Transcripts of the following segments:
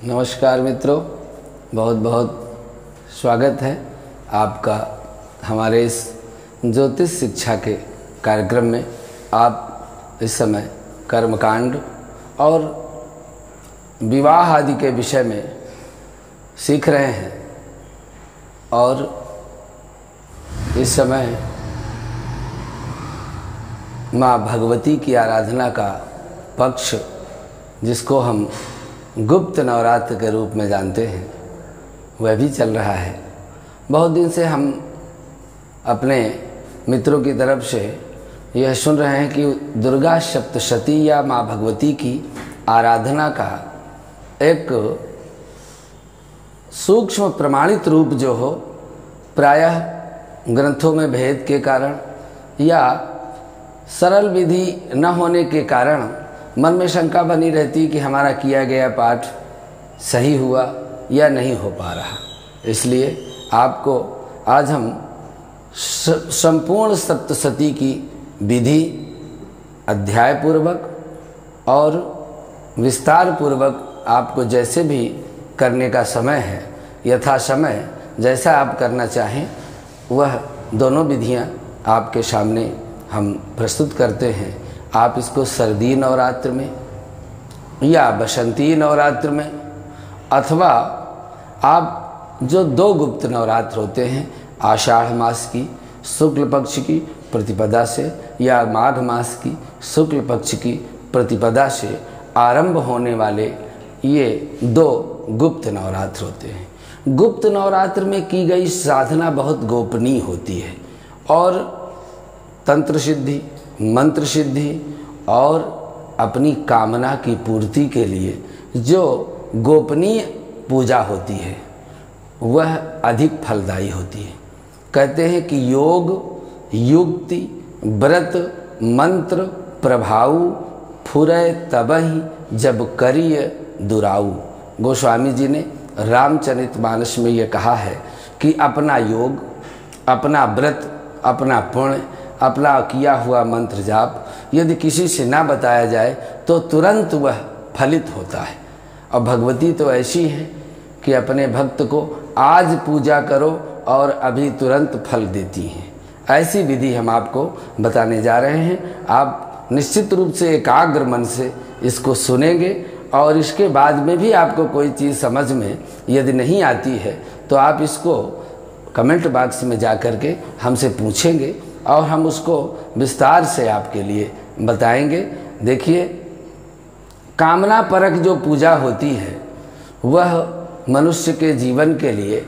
नमस्कार मित्रों, बहुत बहुत स्वागत है आपका हमारे इस ज्योतिष शिक्षा के कार्यक्रम में। आप इस समय कर्मकांड और विवाह आदि के विषय में सीख रहे हैं और इस समय माँ भगवती की आराधना का पक्ष, जिसको हम गुप्त नवरात्र के रूप में जानते हैं, वह भी चल रहा है। बहुत दिन से हम अपने मित्रों की तरफ से यह सुन रहे हैं कि दुर्गा सप्तशती या माँ भगवती की आराधना का एक सूक्ष्म प्रमाणित रूप जो हो, प्रायः ग्रंथों में भेद के कारण या सरल विधि न होने के कारण मन में शंका बनी रहती कि हमारा किया गया पाठ सही हुआ या नहीं हो पा रहा। इसलिए आपको आज हम संपूर्ण सप्तशती की विधि अध्याय पूर्वक और विस्तार पूर्वक आपको जैसे भी करने का समय है, यथा समय जैसा आप करना चाहें, वह दोनों विधियां आपके सामने हम प्रस्तुत करते हैं। आप इसको सर्दी नवरात्र में या बसंती नवरात्र में, अथवा आप जो दो गुप्त नवरात्र होते हैं, आषाढ़ मास की शुक्ल पक्ष की प्रतिपदा से या माघ मास की शुक्ल पक्ष की प्रतिपदा से आरंभ होने वाले ये दो गुप्त नवरात्र होते हैं। गुप्त नवरात्र में की गई साधना बहुत गोपनीय होती है और तंत्र सिद्धि, मंत्र सिद्धि और अपनी कामना की पूर्ति के लिए जो गोपनीय पूजा होती है वह अधिक फलदायी होती है। कहते हैं कि योग, युक्ति, व्रत, मंत्र, प्रभाव फुरै तबहि जब करिय दुराऊ। गोस्वामी जी ने रामचरितमानस में ये कहा है कि अपना योग, अपना व्रत, अपना पुण्य, अपना किया हुआ मंत्र जाप यदि किसी से ना बताया जाए तो तुरंत वह फलित होता है। और भगवती तो ऐसी है कि अपने भक्त को आज पूजा करो और अभी तुरंत फल देती हैं। ऐसी विधि हम आपको बताने जा रहे हैं। आप निश्चित रूप से एकाग्र मन से इसको सुनेंगे और इसके बाद में भी आपको कोई चीज़ समझ में यदि नहीं आती है तो आप इसको कमेंट बॉक्स में जा कर के हमसे पूछेंगे और हम उसको विस्तार से आपके लिए बताएंगे। देखिए, कामना परक जो पूजा होती है वह मनुष्य के जीवन के लिए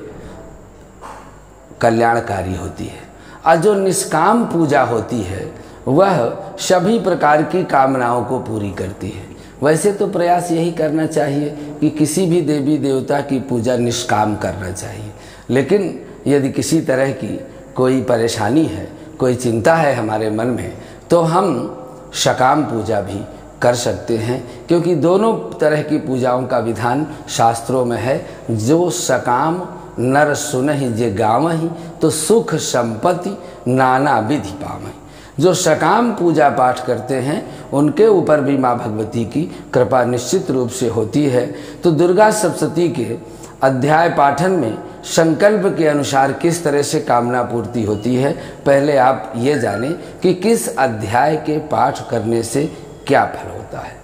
कल्याणकारी होती है और जो निष्काम पूजा होती है वह सभी प्रकार की कामनाओं को पूरी करती है। वैसे तो प्रयास यही करना चाहिए कि किसी भी देवी देवता की पूजा निष्काम करना चाहिए, लेकिन यदि किसी तरह की कोई परेशानी है, कोई चिंता है हमारे मन में, तो हम सकाम पूजा भी कर सकते हैं, क्योंकि दोनों तरह की पूजाओं का विधान शास्त्रों में है। जो सकाम नर सुनहि जे गावहि तो सुख संपत्ति नाना विधि पावहि। जो सकाम पूजा पाठ करते हैं उनके ऊपर भी माँ भगवती की कृपा निश्चित रूप से होती है। तो दुर्गा सप्तशती के अध्याय पाठन में संकल्प के अनुसार किस तरह से कामना पूर्ति होती है, पहले आप ये जानें कि किस अध्याय के पाठ करने से क्या फल होता है।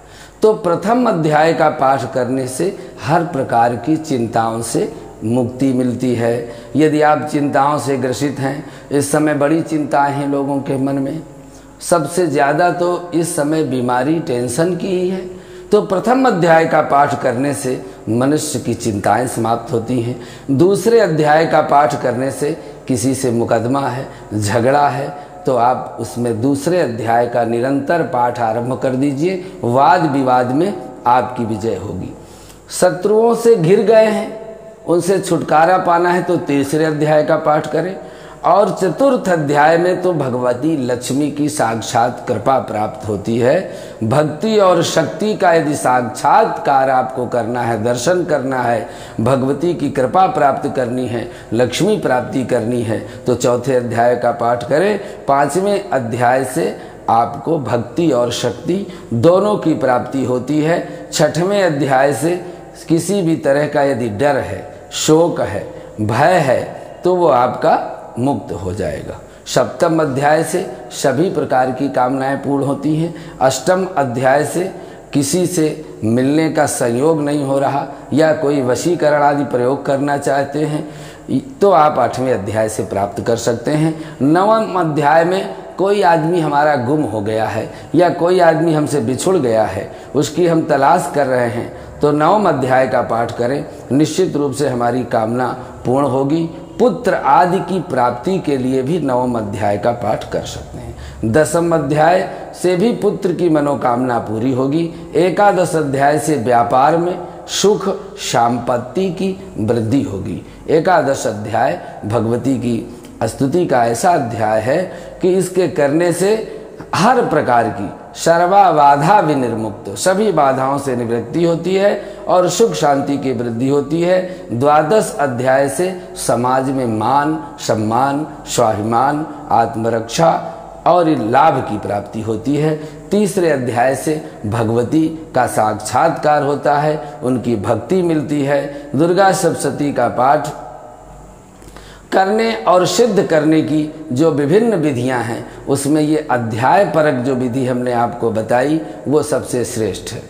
तो प्रथम अध्याय का पाठ करने से हर प्रकार की चिंताओं से मुक्ति मिलती है। यदि आप चिंताओं से ग्रसित हैं, इस समय बड़ी चिंताएं हैं लोगों के मन में, सबसे ज़्यादा तो इस समय बीमारी टेंशन की ही है, तो प्रथम अध्याय का पाठ करने से मनुष्य की चिंताएं समाप्त होती हैं। दूसरे अध्याय का पाठ करने से किसी से मुकदमा है, झगड़ा है, तो आप उसमें दूसरे अध्याय का निरंतर पाठ आरंभ कर दीजिए। वाद विवाद में आपकी विजय होगी। शत्रुओं से घिर गए हैं, उनसे छुटकारा पाना है तो तीसरे अध्याय का पाठ करें। और चतुर्थ अध्याय में तो भगवती लक्ष्मी की साक्षात कृपा प्राप्त होती है। भक्ति और शक्ति का यदि साक्षात्कार आपको करना है, दर्शन करना है, भगवती की कृपा प्राप्त करनी है, लक्ष्मी प्राप्ति करनी है, तो चौथे अध्याय का पाठ करें। पांचवें अध्याय से आपको भक्ति और शक्ति दोनों की प्राप्ति होती है। छठवें अध्याय से किसी भी तरह का यदि डर है, शोक है, भय है, तो वो आपका मुक्त हो जाएगा। सप्तम अध्याय से सभी प्रकार की कामनाएं पूर्ण होती हैं। अष्टम अध्याय से किसी से मिलने का संयोग नहीं हो रहा या कोई वशीकरण आदि प्रयोग करना चाहते हैं तो आप 8वें अध्याय से प्राप्त कर सकते हैं। नवम अध्याय में कोई आदमी हमारा गुम हो गया है या कोई आदमी हमसे बिछुड़ गया है, उसकी हम तलाश कर रहे हैं, तो नवम अध्याय का पाठ करें, निश्चित रूप से हमारी कामना पूर्ण होगी। पुत्र आदि की प्राप्ति के लिए भी नवम अध्याय का पाठ कर सकते हैं। दसम अध्याय से भी पुत्र की मनोकामना पूरी होगी। एकादश अध्याय से व्यापार में सुख संपत्ति की वृद्धि होगी। एकादश अध्याय भगवती की स्तुति का ऐसा अध्याय है कि इसके करने से हर प्रकार की सर्वा बाधा विनिर्मुक्त, सभी बाधाओं से निवृत्ति होती है और सुख शांति की वृद्धि होती है। द्वादश अध्याय से समाज में मान सम्मान, स्वाभिमान, आत्मरक्षा और लाभ की प्राप्ति होती है। तीसरे अध्याय से भगवती का साक्षात्कार होता है, उनकी भक्ति मिलती है। दुर्गा सप्तशती का पाठ करने और सिद्ध करने की जो विभिन्न विधियां हैं, उसमें ये अध्याय परक जो विधि हमने आपको बताई वो सबसे श्रेष्ठ है।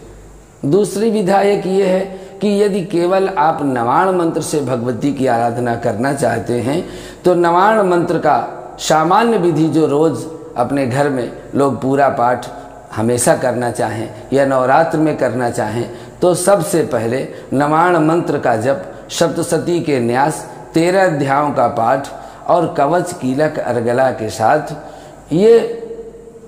दूसरी विधा एक ये है कि यदि केवल आप नवाण मंत्र से भगवती की आराधना करना चाहते हैं तो नवाण मंत्र का सामान्य विधि जो रोज़ अपने घर में लोग पूरा पाठ हमेशा करना चाहें या नवरात्र में करना चाहें, तो सबसे पहले नवाण मंत्र का जप, सप्तशती के न्यास, 13 अध्यायों का पाठ और कवच कीलक अर्गला के साथ ये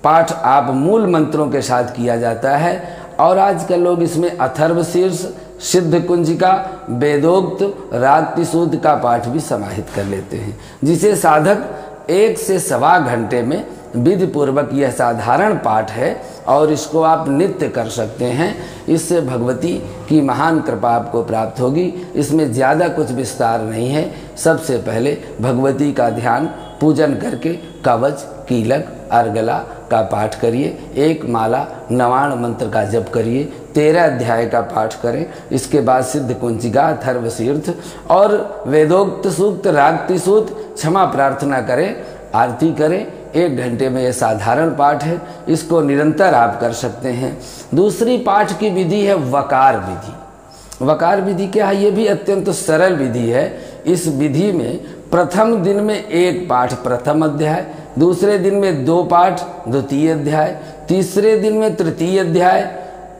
पाठ आप मूल मंत्रों के साथ किया जाता है। और आजकल लोग इसमें अथर्वशीर्ष, सिद्ध कुंजिका, वेदोक्त, रात्रिसूद का पाठ भी समाहित कर लेते हैं, जिसे साधक 1 से सवा घंटे में विधि पूर्वक यह साधारण पाठ है और इसको आप नित्य कर सकते हैं। इससे भगवती की महान कृपा आपको प्राप्त होगी। इसमें ज़्यादा कुछ विस्तार नहीं है। सबसे पहले भगवती का ध्यान पूजन करके कवच, कीलक, अर्गला का पाठ करिए, 1 माला नवाण मंत्र का जप करिए, 13 अध्याय का पाठ करें। इसके बाद सिद्ध कुंजिका, अथर्वशीर्ष और वेदोक्त सूक्त, रात्रिसूत, क्षमा प्रार्थना करें, आरती करें। 1 घंटे में यह साधारण पाठ है, इसको निरंतर आप कर सकते हैं। दूसरी पाठ की विधि है वकार विधि। वकार विधि क्या है? ये भी अत्यंत सरल विधि है। इस विधि में प्रथम दिन में 1 पाठ प्रथम अध्याय, दूसरे दिन में 2 पाठ द्वितीय अध्याय, तीसरे दिन में तृतीय अध्याय,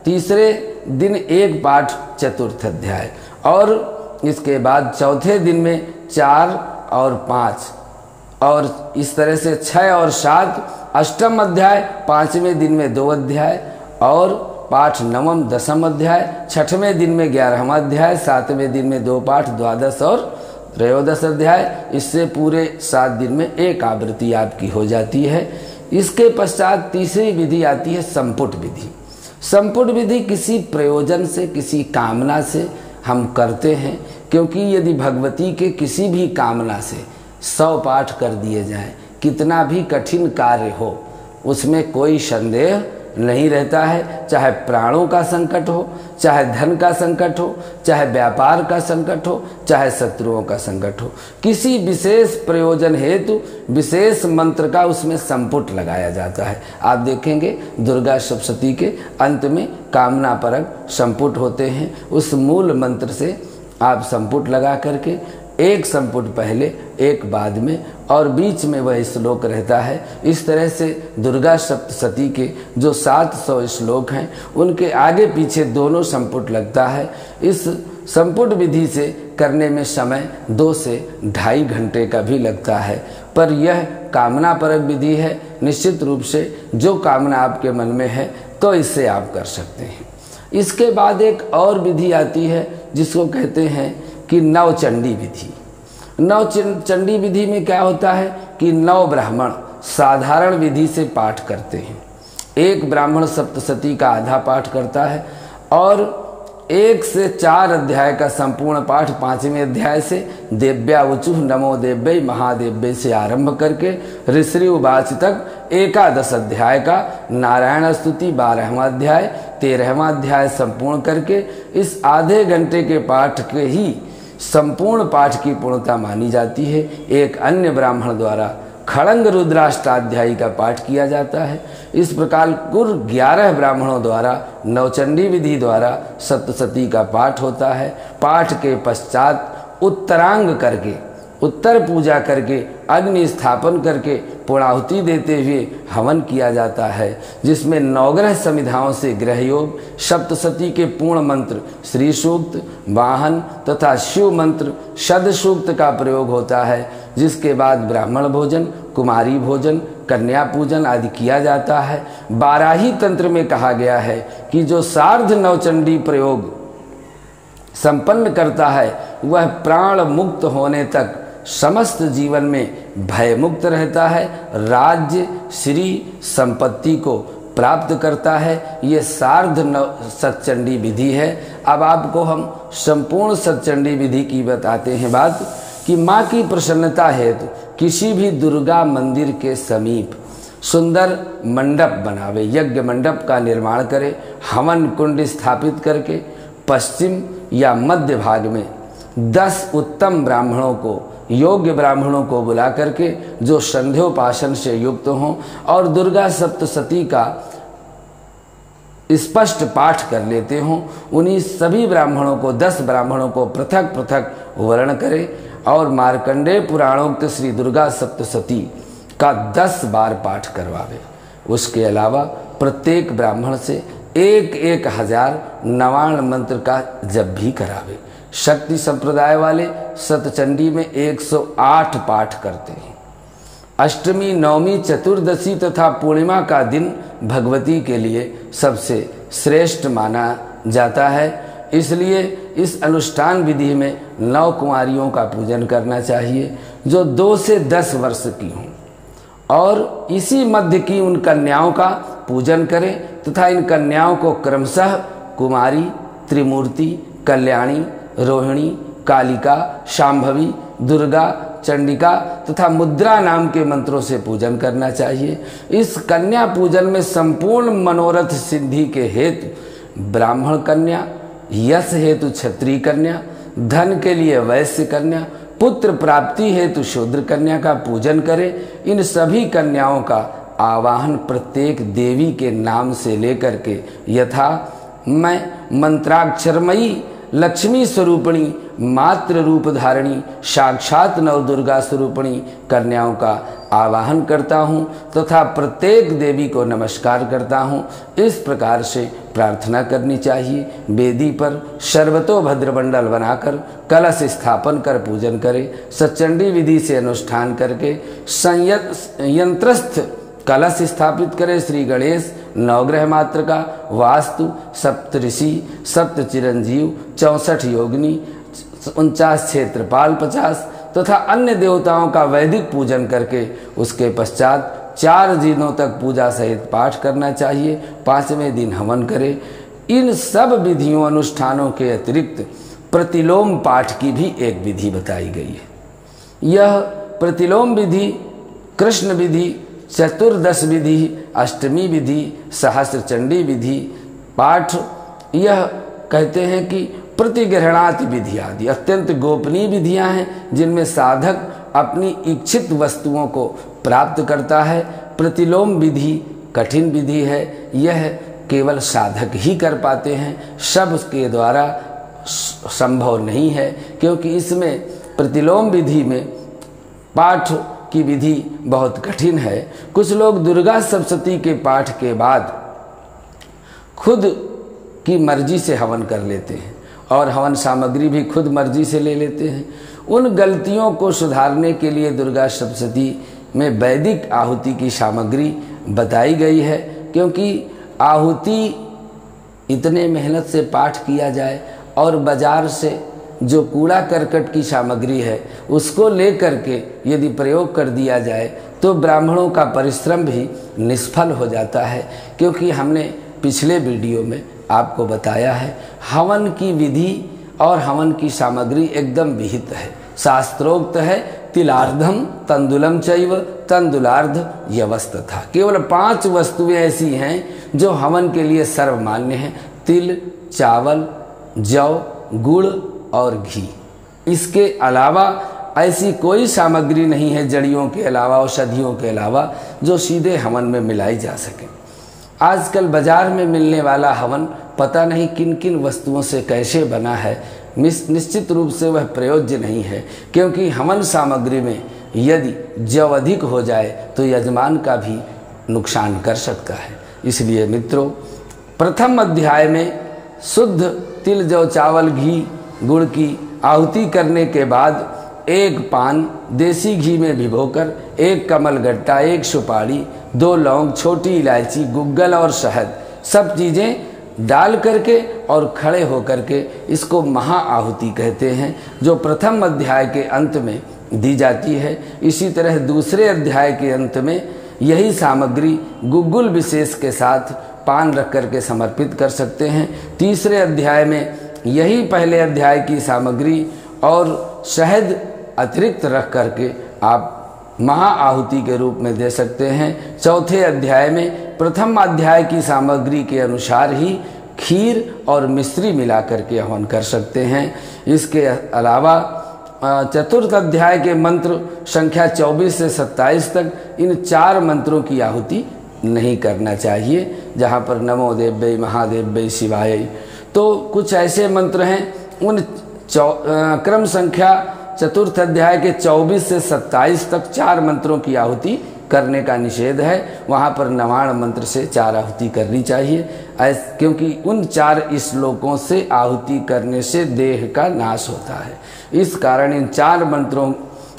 तीसरे दिन 1 पाठ चतुर्थ अध्याय और इसके बाद चौथे दिन में 4 और 5 और इस तरह से 6 और 7 अष्टम अध्याय, 5वें दिन में 2 अध्याय और पाठ नवम दसम अध्याय, 6वें दिन में 11वां अध्याय, 7वें दिन में 2 पाठ द्वादश और त्रयोदश अध्याय। इससे पूरे 7 दिन में 1 आवृत्ति आपकी हो जाती है। इसके पश्चात तीसरी विधि आती है संपुट विधि। संपुट विधि किसी प्रयोजन से, किसी कामना से हम करते हैं, क्योंकि यदि भगवती के किसी भी कामना से 100 पाठ कर दिए जाएं, कितना भी कठिन कार्य हो, उसमें कोई संदेह नहीं रहता है। चाहे प्राणों का संकट हो, चाहे धन का संकट हो, चाहे व्यापार का संकट हो, चाहे शत्रुओं का संकट हो, किसी विशेष प्रयोजन हेतु विशेष मंत्र का उसमें संपुट लगाया जाता है। आप देखेंगे दुर्गा सप्तशती के अंत में कामना परक संपुट होते हैं। उस मूल मंत्र से आप संपुट लगा करके 1 संपुट पहले 1 बाद में और बीच में वह श्लोक रहता है। इस तरह से दुर्गा सप्तशती के जो 700 श्लोक हैं उनके आगे पीछे दोनों संपुट लगता है। इस संपुट विधि से करने में समय 2 से 2.5 घंटे का भी लगता है, पर यह कामना परक विधि है। निश्चित रूप से जो कामना आपके मन में है तो इससे आप कर सकते हैं। इसके बाद एक और विधि आती है जिसको कहते हैं कि नवचंडी विधि। नवचंडी विधि में क्या होता है कि 9 ब्राह्मण साधारण विधि से पाठ करते हैं। 1 ब्राह्मण सप्तशती का आधा पाठ करता है और 1 से 4 अध्याय का संपूर्ण पाठ 5वें अध्याय से देव्या उचुः नमो देव्यै महादेव्यै से आरंभ करके ऋषि उवाच तक 11 अध्याय का नारायण स्तुति 12वां अध्याय 13वां अध्याय संपूर्ण करके इस आधे घंटे के पाठ के ही संपूर्ण पाठ की पूर्णता मानी जाती है। एक अन्य ब्राह्मण द्वारा खड़ंग रुद्राष्टाध्यायी का पाठ किया जाता है। इस प्रकार कुल 11 ब्राह्मणों द्वारा नवचंडी विधि द्वारा सप्तशती का पाठ होता है। पाठ के पश्चात उत्तरांग करके उत्तर पूजा करके अग्नि स्थापन करके पूर्णाहुति देते हुए हवन किया जाता है, जिसमें नवग्रह समिधाओं से ग्रह योग, सप्तशती के पूर्ण मंत्र श्री सूक्त, वाहन तथा शिव मंत्र शद सूक्त का प्रयोग होता है। जिसके बाद ब्राह्मण भोजन, कुमारी भोजन, कन्या पूजन आदि किया जाता है। बाराही तंत्र में कहा गया है कि जो सार्ध नवचंडी प्रयोग संपन्न करता है वह प्राण मुक्त होने तक समस्त जीवन में भय मुक्त रहता है, राज्य श्री संपत्ति को प्राप्त करता है। ये सार्ध सतचंडी विधि है। अब आपको हम संपूर्ण सतचंडी विधि की बताते हैं बात कि माँ की प्रसन्नता हेतु किसी भी दुर्गा मंदिर के समीप सुंदर मंडप बनावे, यज्ञ मंडप का निर्माण करे, हवन कुंड स्थापित करके पश्चिम या मध्य भाग में 10 उत्तम ब्राह्मणों को, योग्य ब्राह्मणों को बुला करके जो संध्योपासन से युक्त हों और दुर्गा सप्तशती का स्पष्ट पाठ कर लेते हों, उन्हीं सभी ब्राह्मणों को 10 ब्राह्मणों को पृथक पृथक वर्ण करे और मार्कंडेय पुराणोक्त श्री दुर्गा सप्तशती का 10 बार पाठ करवावे। उसके अलावा प्रत्येक ब्राह्मण से 1,000 नवाण मंत्र का जप भी करावे। शक्ति संप्रदाय वाले सतचंडी में 108 पाठ करते हैं। अष्टमी, नवमी, चतुर्दशी तथा पूर्णिमा का दिन भगवती के लिए सबसे श्रेष्ठ माना जाता है। इसलिए इस अनुष्ठान विधि में 9 कुमारियों का पूजन करना चाहिए जो 2 से 10 वर्ष की हों, और इसी मध्य की उन कन्याओं का पूजन करें तथा इन कन्याओं को क्रमशः कुमारी, त्रिमूर्ति, कल्याणी, रोहिणी, कालिका, शांभवी, दुर्गा, चंडिका तथा मुद्रा नाम के मंत्रों से पूजन करना चाहिए। इस कन्या पूजन में संपूर्ण मनोरथ सिद्धि के हेतु ब्राह्मण कन्या, यश हेतु क्षत्रिय कन्या, धन के लिए वैश्य कन्या, पुत्र प्राप्ति हेतु शूद्र कन्या का पूजन करें। इन सभी कन्याओं का आवाहन प्रत्येक देवी के नाम से लेकर के यथा मैं मंत्राक्षरमयी लक्ष्मी स्वरूपिणी, मातृ रूप धारिणी, साक्षात नवदुर्गा स्वरूपिणी कन्याओं का आवाहन करता हूँ तथा प्रत्येक देवी को नमस्कार करता हूँ। इस प्रकार से प्रार्थना करनी चाहिए। वेदी पर सर्वतोभद्र मंडल बनाकर कलश स्थापन कर पूजन करें। सचंडी विधि से अनुष्ठान करके यंत्रस्थ कलश स्थापित करें। श्री गणेश, नवग्रह मात्र का, वास्तु, सप्तऋषि, सप्त चिरंजीव, 64 योगिनी, 49 क्षेत्रपाल, 50 तथा अन्य देवताओं का वैदिक पूजन करके उसके पश्चात 4 दिनों तक पूजा सहित पाठ करना चाहिए। 5वें दिन हवन करें। इन सब विधियों अनुष्ठानों के अतिरिक्त प्रतिलोम पाठ की भी एक विधि बताई गई है। यह प्रतिलोम विधि कृष्ण विधि, चतुर्दश विधि, अष्टमी विधि, सहस्त्र चंडी विधि पाठ, यह कहते हैं कि प्रतिग्रहणाति विधि आदि अत्यंत गोपनीय विधियां हैं जिनमें साधक अपनी इच्छित वस्तुओं को प्राप्त करता है। प्रतिलोम विधि कठिन विधि है। यह केवल साधक ही कर पाते हैं, सबके द्वारा संभव नहीं है, क्योंकि इसमें प्रतिलोम विधि में पाठ की विधि बहुत कठिन है। कुछ लोग दुर्गा सप्तशती के पाठ के बाद खुद की मर्जी से हवन कर लेते हैं और हवन सामग्री भी खुद मर्जी से ले लेते हैं। उन गलतियों को सुधारने के लिए दुर्गा सप्तशती में वैदिक आहुति की सामग्री बताई गई है, क्योंकि आहुति इतने मेहनत से पाठ किया जाए और बाजार से जो कूड़ा करकट की सामग्री है उसको ले करके यदि प्रयोग कर दिया जाए तो ब्राह्मणों का परिश्रम भी निष्फल हो जाता है। क्योंकि हमने पिछले वीडियो में आपको बताया है। हवन की विधि और हवन की सामग्री एकदम विहित है, शास्त्रोक्त है। तिलार्धम तंदुलम चैव तंदुलार्ध यवस्तथा। केवल 5 वस्तुएं ऐसी हैं जो हवन के लिए सर्वमान्य हैं: तिल, चावल, जौ, गुड़ और घी। इसके अलावा ऐसी कोई सामग्री नहीं है, जड़ियों के अलावा, औषधियों के अलावा, जो सीधे हवन में मिलाई जा सके। आजकल बाजार में मिलने वाला हवन पता नहीं किन किन वस्तुओं से कैसे बना है, निश्चित रूप से वह प्रयोज्य नहीं है, क्योंकि हवन सामग्री में यदि जौ अधिक हो जाए तो यजमान का भी नुकसान कर सकता है। इसलिए मित्रों, प्रथम अध्याय में शुद्ध तिल, जौ, चावल, घी, गुड़ की आहुति करने के बाद 1 पान देसी घी में भिगोकर, 1 कमलगट्टा, 1 सुपारी, 2 लौंग, छोटी इलायची, गुग्गल और शहद, सब चीज़ें डाल करके और खड़े होकर के इसको महाआहुति कहते हैं, जो प्रथम अध्याय के अंत में दी जाती है। इसी तरह दूसरे अध्याय के अंत में यही सामग्री गुग्गुल विशेष के साथ पान रख करके समर्पित कर सकते हैं। तीसरे अध्याय में यही पहले अध्याय की सामग्री और शहद अतिरिक्त रख करके आप महाआहुति के रूप में दे सकते हैं। चौथे अध्याय में प्रथम अध्याय की सामग्री के अनुसार ही खीर और मिश्री मिला करके हवन कर सकते हैं। इसके अलावा चतुर्थ अध्याय के मंत्र संख्या 24 से 27 तक इन 4 मंत्रों की आहुति नहीं करना चाहिए, जहाँ पर नमो देव्यै महादेव्यै शिवाय। तो कुछ ऐसे मंत्र हैं, उन क्रम संख्या चतुर्थ अध्याय के 24 से 27 तक 4 मंत्रों की आहुति करने का निषेध है। वहाँ पर नवाण मंत्र से 4 आहुति करनी चाहिए, क्योंकि उन 4 श्लोकों से आहुति करने से देह का नाश होता है। इस कारण इन 4 मंत्रों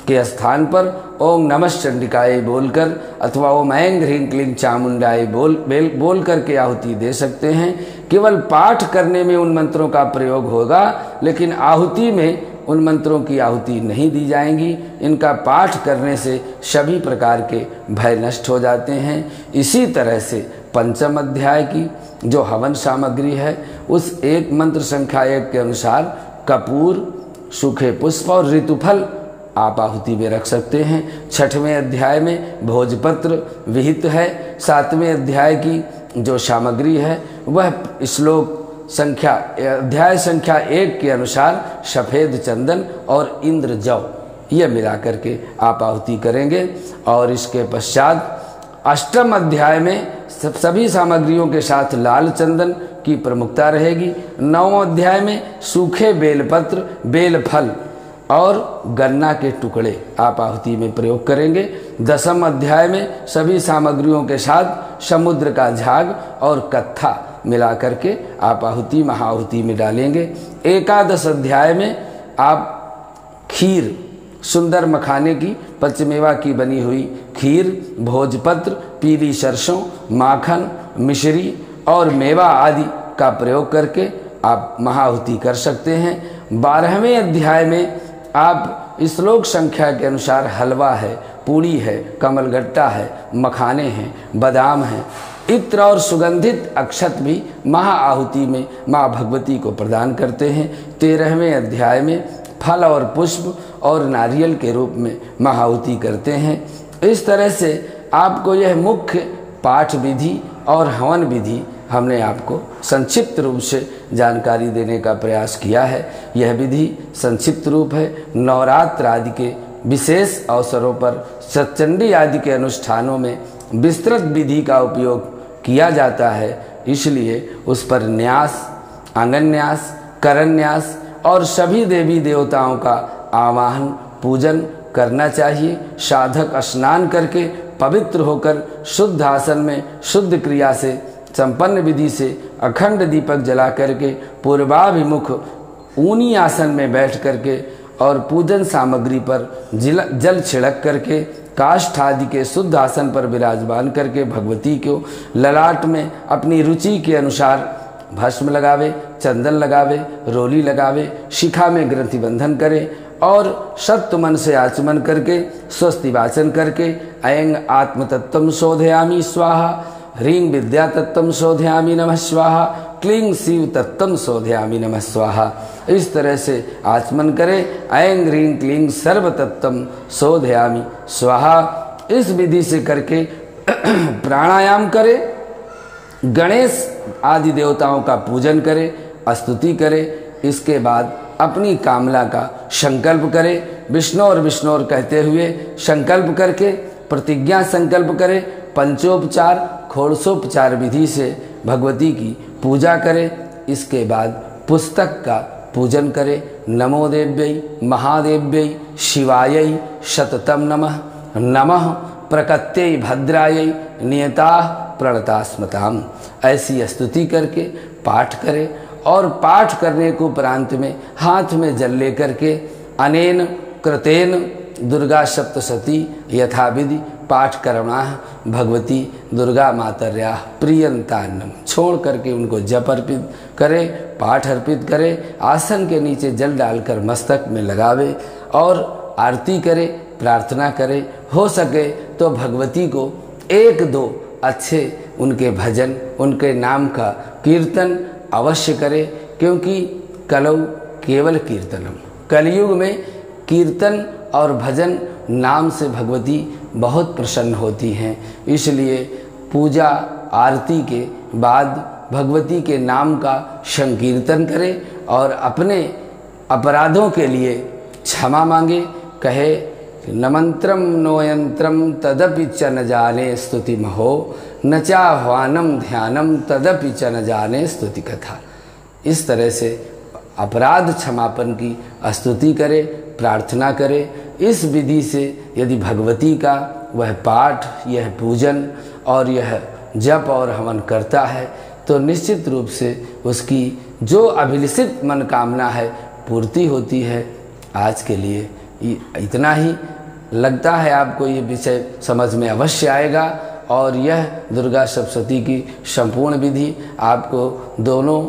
के स्थान पर ओम नमः चंडिकाय बोलकर अथवा ओम ऐं ह्रीं क्लीं चामुंडाय बोल करके आहुति दे सकते हैं। केवल पाठ करने में उन मंत्रों का प्रयोग होगा, लेकिन आहुति में उन मंत्रों की आहुति नहीं दी जाएंगी। इनका पाठ करने से सभी प्रकार के भय नष्ट हो जाते हैं। इसी तरह से पंचम अध्याय की जो हवन सामग्री है, उस 1 मंत्र संख्या 1 के अनुसार कपूर, सूखे पुष्प और ऋतुफल आप आहुति में रख सकते हैं। 6वें अध्याय में भोजपत्र विहित है। 7वें अध्याय की जो सामग्री है वह श्लोक संख्या अध्याय संख्या 1 के अनुसार सफ़ेद चंदन और इंद्र जौ ये मिला करके आप आहुति करेंगे। और इसके पश्चात 8वें अध्याय में सभी सामग्रियों के साथ लाल चंदन की प्रमुखता रहेगी। 9वें अध्याय में सूखे बेलपत्र, बेलफल और गन्ना के टुकड़े आप आहुति में प्रयोग करेंगे। 10वें अध्याय में सभी सामग्रियों के साथ समुद्र का झाग और कत्था मिला करके आप आहुति महाआहुति में डालेंगे। 11 अध्याय में आप खीर, सुंदर मखाने की पंचमेवा की बनी हुई खीर, भोजपत्र, पीली सरसों, माखन, मिश्री और मेवा आदि का प्रयोग करके आप महाआहुति कर सकते हैं। 12वें अध्याय में आप श्लोक संख्या के अनुसार हलवा है, पूड़ी है, कमलगट्टा है, मखाने हैं, बादाम हैं, इत्र और सुगंधित अक्षत भी महाआहुति में माँ भगवती को प्रदान करते हैं। 13वें अध्याय में फल और पुष्प और नारियल के रूप में महाआहुति करते हैं। इस तरह से आपको यह मुख्य पाठ विधि और हवन विधि हमने आपको संक्षिप्त रूप से जानकारी देने का प्रयास किया है। यह विधि संक्षिप्त रूप है। नवरात्र आदि के विशेष अवसरों पर सतचंडी आदि के अनुष्ठानों में विस्तृत विधि का उपयोग किया जाता है, इसलिए उस पर न्यास, आंगन्यास, करन्यास और सभी देवी देवताओं का आवाहन पूजन करना चाहिए। साधक स्नान करके पवित्र होकर शुद्ध आसन में शुद्ध क्रिया से संपन्न विधि से अखंड दीपक जला करके पूर्वाभिमुख ऊनी आसन में बैठ करके और पूजन सामग्री पर जल छिड़क करके काष्ठ आदि के शुद्ध आसन पर विराजमान करके भगवती को ललाट में अपनी रुचि के अनुसार भस्म लगावे, चंदन लगावे, रोली लगावे, शिखा में ग्रंथि बंधन करे और सत्व मन से आचमन करके स्वस्ति वाचन करके ऐं आत्मतत्वं शोधयामि स्वाहा ह्रीं विद्या तत्त्वं शोधयामि नमः स्वाहा, क्लीं शिव तत्त्वं शोधयामि नमः स्वाहा। इस तरह से आचमन करें। ऐं ह्रीं क्लीं सर्व तत्त्वं शोधयामि स्वाहा। इस विधि से करके प्राणायाम करें, गणेश आदि देवताओं का पूजन करें, स्तुति करें। इसके बाद अपनी कामना का संकल्प करें। विष्णु और कहते हुए संकल्प करके प्रतिज्ञा संकल्प करें। पंचोपचार षोडशोपचार विधि से भगवती की पूजा करें। इसके बाद पुस्तक का पूजन करें। नमो देव्यै महादेव्यै शिवायै सततं नमः, नमः प्रकृत्यै भद्रायै नियताः प्रणतास्मताम्। ऐसी स्तुति करके पाठ करें और पाठ करने को उपरांत में हाथ में जल लेकर के अनेन कृतेन दुर्गा सप्तशती यथाविधि पाठ करना है। भगवती दुर्गा मातर्याः प्रियंतान्नम छोड़ करके उनको जप अर्पित करें, पाठ अर्पित करें। आसन के नीचे जल डालकर मस्तक में लगावे और आरती करें, प्रार्थना करें। हो सके तो भगवती को एक दो अच्छे उनके भजन, उनके नाम का कीर्तन अवश्य करें, क्योंकि कलौ केवल कीर्तनम, कलयुग में कीर्तन और भजन नाम से भगवती बहुत प्रसन्न होती हैं। इसलिए पूजा आरती के बाद भगवती के नाम का संकीर्तन करें और अपने अपराधों के लिए क्षमा मांगे। कहे न मंत्रम नो यंत्रम तदपि च न जाने स्तुति महो, न चाह्वानम ध्यानम तदपि च न जाने स्तुति कथा। इस तरह से अपराध क्षमापन की स्तुति करे, प्रार्थना करे। इस विधि से यदि भगवती का वह पाठ, यह पूजन और यह जप और हवन करता है तो निश्चित रूप से उसकी जो अभिलषित मनोकामना है पूर्ति होती है। आज के लिए इतना ही। लगता है आपको ये विषय समझ में अवश्य आएगा और यह दुर्गा सप्तशती की संपूर्ण विधि आपको दोनों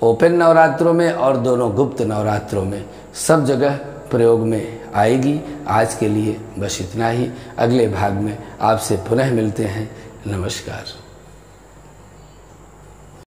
ओपन नवरात्रों में और दोनों गुप्त नवरात्रों में सब जगह प्रयोग में आएगी। आज के लिए बस इतना ही। अगले भाग में आपसे पुनः मिलते हैं। नमस्कार।